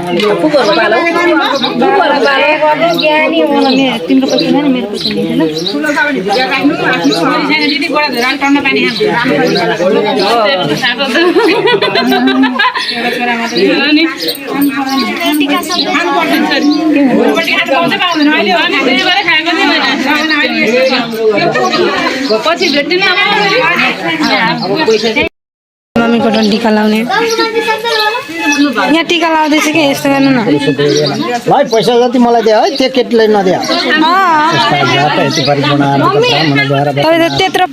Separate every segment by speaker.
Speaker 1: फुकहरुको पालो फुकहरुको पालो गर्दै ज्ञानी होला मेरो तिम्रो पैसा छैन मेरो पैसा दिदैन ठुलो छ भने भिडियो काट्नु आफ्नो छोरी छैन दिदी बडा धरान टन्न पानी खान्छ एउटा छोरा मात्रै अनि टिका सब खानु पर्छ छोरी भोलिपल्ट खानु पाउँछ पाउँदैन अहिले हो नि त्यही भएर खाएको नि होइन पछि भेट्दिन
Speaker 2: मम्मीको टन टिका लाउने यहाँ टिका लाउँदैछ कि यस्तो गर्नु न
Speaker 3: भाइ पैसा जति मलाई दियो है त्यो केटीलाई नदियो
Speaker 2: त्यत्रो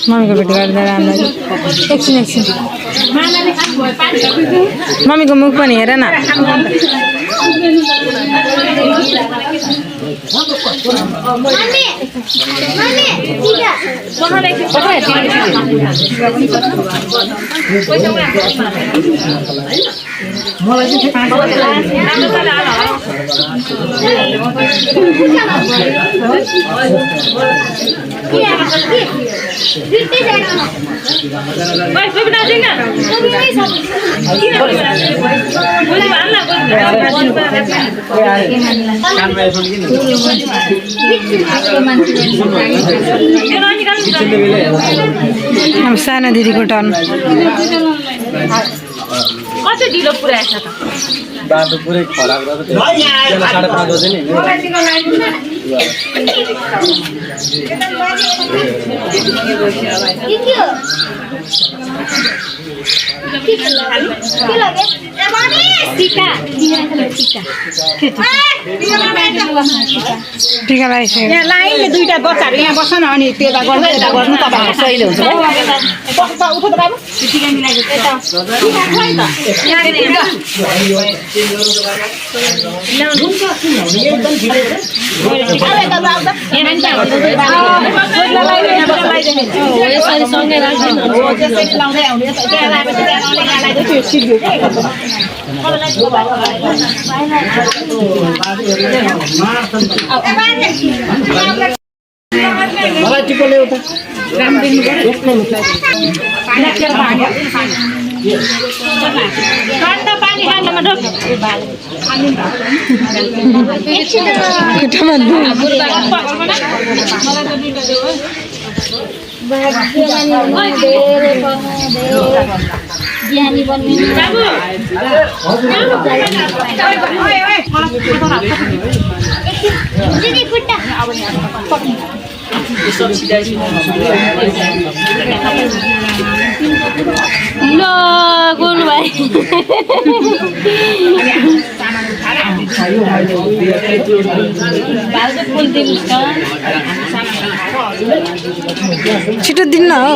Speaker 2: मम्मीको भेट गर्दा राम्रो एकछिन मम्मीको मुख पनि हेर न सानो दिदीको टर्न
Speaker 1: कति ढिलो पुर्याएछ त
Speaker 3: बाटो पुरै खराब गरेर 5:30 बजे नि
Speaker 2: टिका लगाइसक्यो
Speaker 1: यहाँ लाइनले दुईटा बच्चाहरू यहाँ बस्छ न अनि त्यता गर्नु यता गर्नु तपाईहरुलाई सहिले हुन्छ उठो त बाबु टिका मिलाइदियो त्यता
Speaker 3: मलाई टिको ल्याउ त
Speaker 1: ठन्डा पानी खानमा ढोक
Speaker 4: ज्ञानी बन्ने दिदी खुट्टा
Speaker 2: ल गोलु भाइ छिटो दिन्न हो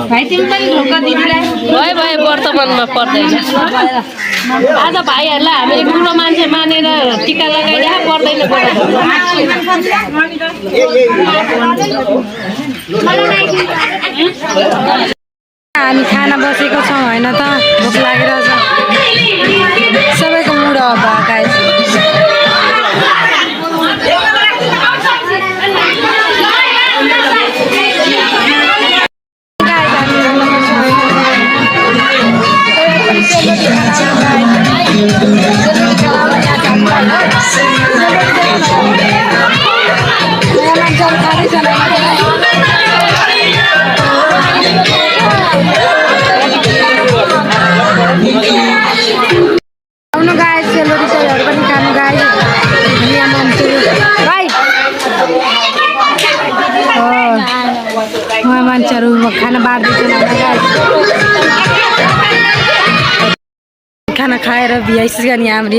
Speaker 1: भाइ तिमी पनि ढोका दिदीलाई
Speaker 2: भयो वर्तमानमा पर्दैन आज भाइहरूलाई हामीले ठुलो मान्छे मानेर टिका लगाइदिए पर्दैन हामी खाना बसेको छौँ होइन त भोक लागेर सबैको मुड अफ गाइस आउनु गाइस सेलरोटी सेलहरू पनि खानु गाइस यहाँ मान्छे भाइ उहाँ मान्छेहरू खाना बाँड्दैछन् गाइस खाना खाएर भ्याइस गर्ने हाम्रो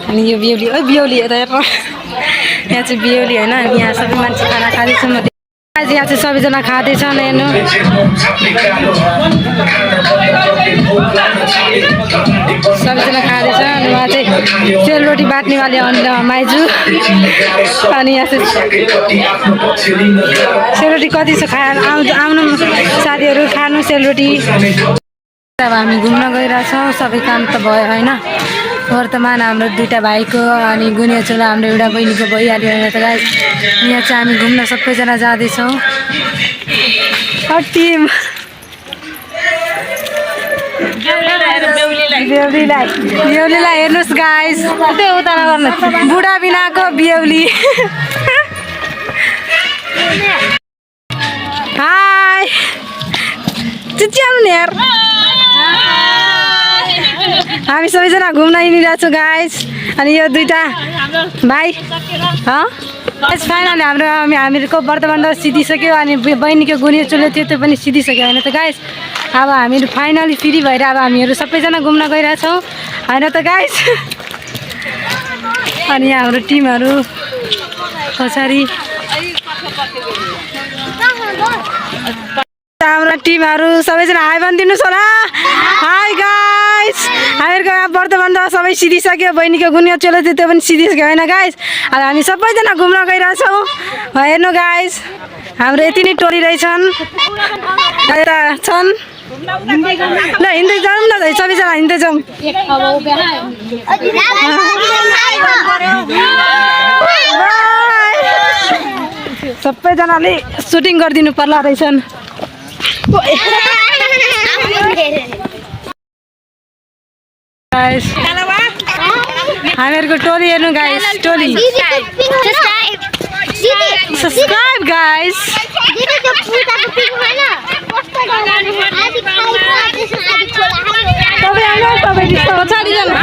Speaker 1: अनि यो बिउली बिउली यता हेर्नु यहाँ चाहिँ बिउली होइन अनि यहाँ सबै मान्छे खाना खाँदैछ म यहाँ चाहिँ सबैजना खाँदैछन् हेर्नु सबैजना खाँदैछ अनि उहाँ चाहिँ सेलरोटी बाट्नेवाले माइजू अनि यहाँ चाहिँ सेलरोटी कति छ आउनु साथीहरू खानु सेलरोटी अब हामी घुम्न गइरहेछौँ सबै काम त भयो होइन वर्तमान हाम्रो दुईवटा भाइको अनि गुनिया चोला हाम्रो एउटा बहिनीको भइहाल्यो होइन त गाइस यहाँ चाहिँ हामी घुम्न सबैजना जाँदैछौँ टिम बेहुलीलाई हेर्नुहोस् गाइस त्यो उता नगर्नु बुढा बिनाको बेहुली हाई चिच्याउनु हेर हामी सबैजना घुम्न हिँडिरहेको छौँ गाइस अनि यो दुईवटा भाइ फाइनली हामीहरूको वर्तमान त सिधिसक्यो अनि बहिनीको गुनियो चुलो थियो त्यो पनि सिधिसक्यो होइन त गाइस अब हामीहरू फाइनली फ्री भएर अब हामीहरू सबैजना घुम्न गइरहेछौँ होइन त गाइस अनि यहाँ हाम्रो टिमहरू पछाडि हाम्रो टिमहरू सबैजना हाई भनिदिनुहोस् होला हाई गाइस हामीहरूको यहाँ वर्तमान त सबै सिधिसक्यो बहिनीको गुनियो चोलो थियो त्यो पनि सिधिसक्यो होइन गाइस अब हामी सबैजना घुम्न गइरहेछौँ हेर्नु गाइस हाम्रो यति नै टोली रहेछन् यता छन् ल हिँड्दै जाउँ न सबैजना हिँड्दै जाउँ सबैजनाले सुटिङ गरिदिनु पर्ला रहेछन् हामीहरूको टोली हेर्नु गाइस टोली सब्सक्राइब गाइस पछाडि जानु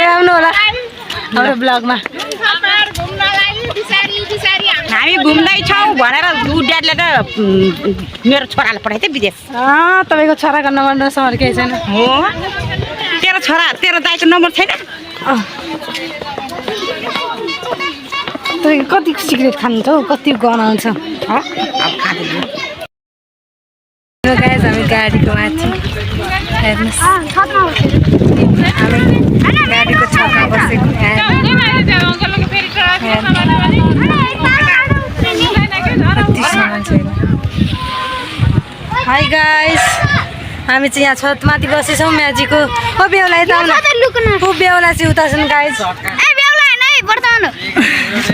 Speaker 1: आउनु होला हाम्रो ब्लगमा
Speaker 4: हामी घुम्दैछौँ भनेर ड्याडले त मेरो छोरालाई पठाएको थियो विदेश
Speaker 1: तपाईँको छोराको नम्बर नम्बर केही छैन
Speaker 4: हो तेरो दाइको नम्बर छैन
Speaker 1: तपाईँ कति सिगरेट खानुहुन्छ हौ कति गनाउँछ गाइस हामी गाडीको माथि हेर्नुहोस् हामी गाडीको छतमा बसेको हाई गाइस हामी चाहिँ यहाँ छतमाथि बसेछौँ म्याजीको ओ बेहुला यता ऊ बेहुला चाहिँ उता छन् गाइस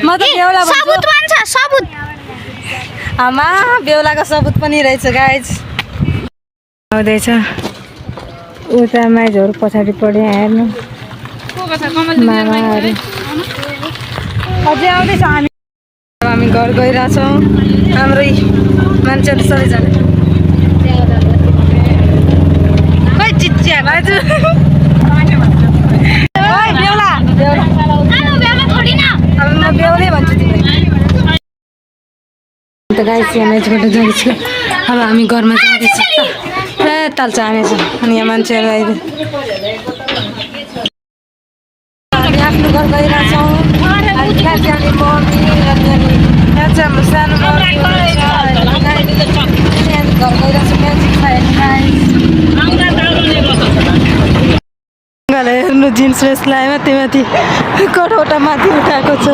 Speaker 1: म त बेहुला भन्छु आमा बेहुलाको सबुत पनि रहेछ गाइस आउँदैछ उता माइजहरू पछाडि पढ्यो हेर्नु मामाहरू अझै आउँदैछ हामी घर गइरहेछौँ हाम्रै मान्छेहरू सबैजना खोइ चिच्या भाइजू बेहुला अब म बेहुलै भन्छु तिमीलाई अन्त गाइस यहाँ म्याचबाट जाँदैछु अब हामी घरमा जाँदैछौँ ताल्छ हामी अनि यहाँ मान्छेहरू आइदियो हामी आफ्नो घर गइरहेछौँ अनि यहाँ चाहिँ हामी मम्मी अनि यहाँ चाहिँ हाम्रो सानो घर गइरहेछौँ म्याजिक हेर्नु जिन्स ड्रेस लगायो माथि माथि कठौटा माथि उठाएको छ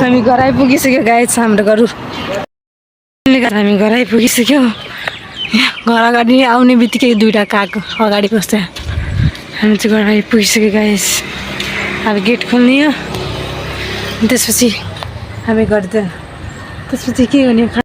Speaker 1: हामी घर आइपुगिसक्यो गाइस हाम्रो घर हामी घर आइपुगिसक्यो घर अगाडि आउने बित्तिकै दुईवटा काग अगाडि बस्छ हामी चाहिँ घर आइपुगिसक्यो गाइस अब गेट खोल्ने हो त्यसपछि हामी गर्दा त्यसपछि के हुने